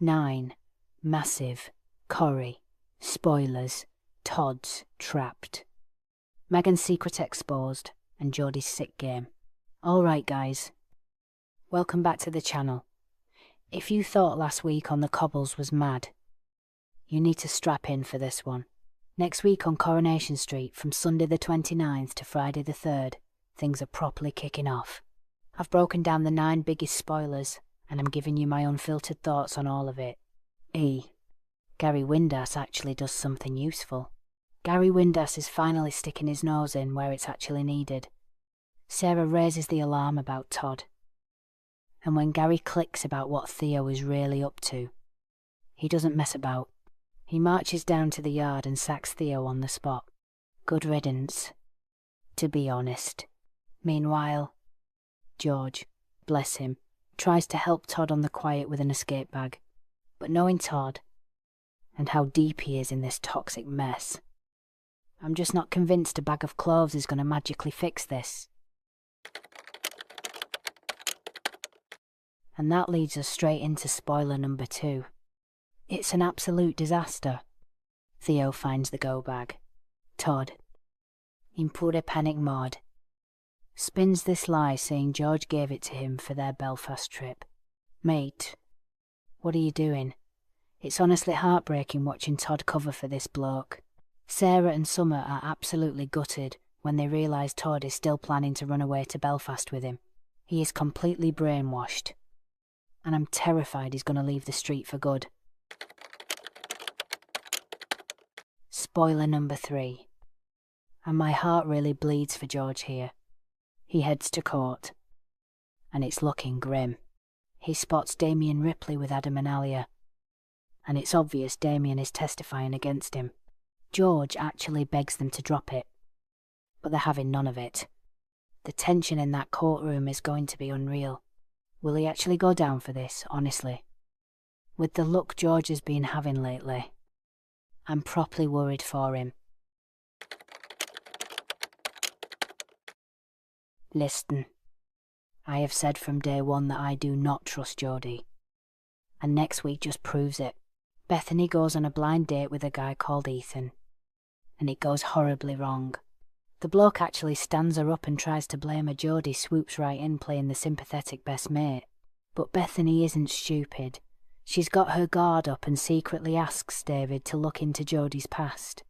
9. Massive. Corrie. Spoilers. Todd's trapped. Megan's secret exposed, and Jodie's sick game. Alright guys, welcome back to the channel. If you thought last week on the cobbles was mad, you need to strap in for this one. Next week on Coronation Street, from Sunday the 29th to Friday the 3rd, things are properly kicking off. I've broken down the 9 biggest spoilers, and I'm giving you my unfiltered thoughts on all of it. Gary Windass actually does something useful. Gary Windass is finally sticking his nose in where it's actually needed. Sarah raises the alarm about Todd. And when Gary clicks about what Theo is really up to, he doesn't mess about. He marches down to the yard and sacks Theo on the spot. Good riddance, to be honest. Meanwhile, George, bless him, tries to help Todd on the quiet with an escape bag. But knowing Todd, and how deep he is in this toxic mess, I'm just not convinced a bag of cloves is going to magically fix this. And that leads us straight into spoiler number 2. It's an absolute disaster. Theo finds the go bag. Todd, in pure panic mode, spins this lie saying George gave it to him for their Belfast trip. Mate, what are you doing? It's honestly heartbreaking watching Todd cover for this bloke. Sarah and Summer are absolutely gutted when they realise Todd is still planning to run away to Belfast with him. He is completely brainwashed, and I'm terrified he's going to leave the street for good. Spoiler number 3. And my heart really bleeds for George here. He heads to court, and it's looking grim. He spots Damien Ripley with Adam and Alia, and it's obvious Damien is testifying against him. George actually begs them to drop it, but they're having none of it. The tension in that courtroom is going to be unreal. Will he actually go down for this, honestly? With the luck George has been having lately, I'm properly worried for him. Listen, I have said from day one that I do not trust Jodie, and next week just proves it. Bethany goes on a blind date with a guy called Ethan, and it goes horribly wrong. The bloke actually stands her up and tries to blame her. Jodie swoops right in, playing the sympathetic best mate. But Bethany isn't stupid. She's got her guard up and secretly asks David to look into Jodie's past.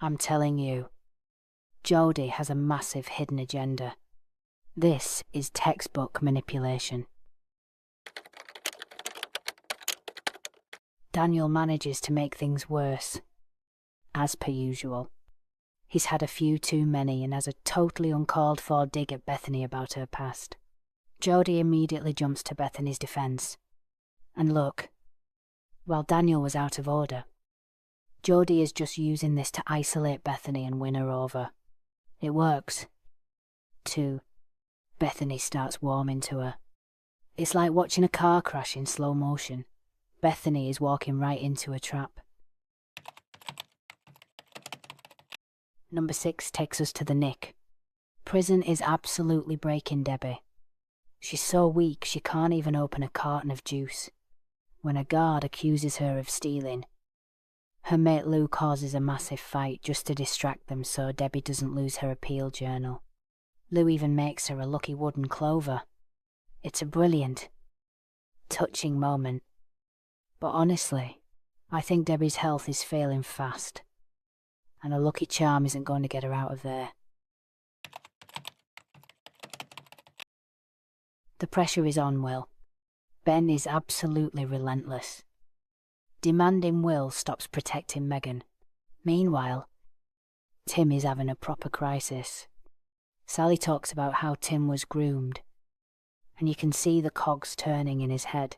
I'm telling you, Jodie has a massive hidden agenda. This is textbook manipulation. Daniel manages to make things worse, as per usual. He's had a few too many and has a totally uncalled for dig at Bethany about her past. Jodie immediately jumps to Bethany's defense. And look, while Daniel was out of order, Jodie is just using this to isolate Bethany and win her over. It works. 2. Bethany starts warming to her. It's like watching a car crash in slow motion. Bethany is walking right into a trap. Number 6 takes us to the Nick. Prison is absolutely breaking Debbie. She's so weak she can't even open a carton of juice. When a guard accuses her of stealing, her mate Lou causes a massive fight just to distract them so Debbie doesn't lose her appeal journal. Lou even makes her a lucky wooden clover. It's a brilliant, touching moment. But honestly, I think Debbie's health is failing fast, and a lucky charm isn't going to get her out of there. The pressure is on Will. Ben is absolutely relentless. Demanding Will stops protecting Megan. Meanwhile, Tim is having a proper crisis. Sally talks about how Tim was groomed, and you can see the cogs turning in his head.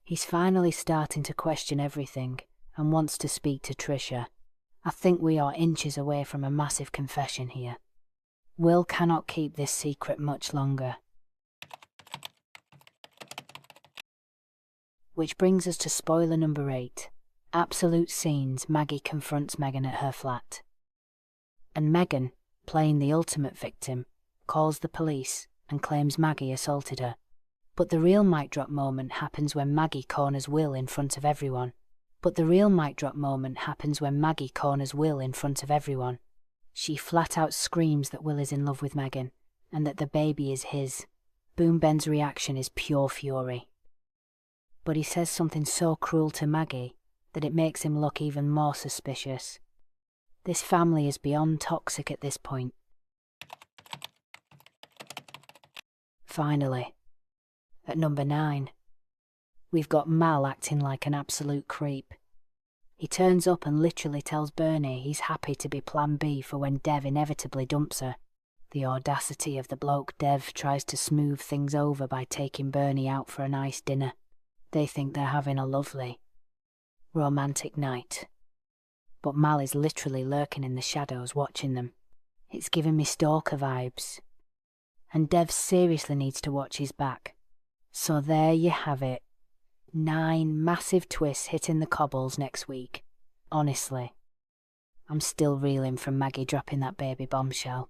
He's finally starting to question everything and wants to speak to Trisha. I think we are inches away from a massive confession here. Will cannot keep this secret much longer. Which brings us to spoiler number 8. Absolute scenes. Maggie confronts Megan at her flat. And Megan, playing the ultimate victim, calls the police and claims Maggie assaulted her. But the real mic drop moment happens when Maggie corners Will in front of everyone. But the real mic drop moment happens when Maggie corners Will in front of everyone. She flat out screams that Will is in love with Megan, and that the baby is his. Boom Ben's reaction is pure fury. But he says something so cruel to Maggie that it makes him look even more suspicious. This family is beyond toxic at this point. Finally, at number 9, we've got Mal acting like an absolute creep. He turns up and literally tells Bernie he's happy to be plan B for when Dev inevitably dumps her. The audacity of the bloke. Dev tries to smooth things over by taking Bernie out for a nice dinner. They think they're having a lovely, romantic night. But Mal is literally lurking in the shadows watching them. It's giving me stalker vibes. And Dev seriously needs to watch his back. So there you have it. 9 massive twists hitting the cobbles next week. Honestly, I'm still reeling from Maggie dropping that baby bombshell.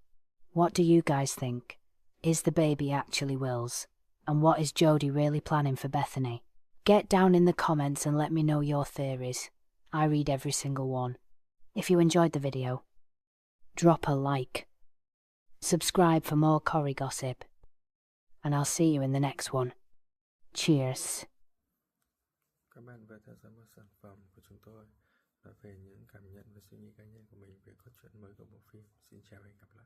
What do you guys think? Is the baby actually Will's? And what is Jodie really planning for Bethany? Get down in the comments and let me know your theories. I read every single one. If you enjoyed the video, drop a like. Subscribe for more Corrie gossip. And I'll see you in the next one. Cheers. Các bạn vừa theo dõi một sản phẩm của chúng tôi là về những cảm nhận và suy nghĩ cá nhân của mình về cốt truyện mới của bộ phim. Xin chào và hẹn gặp lại.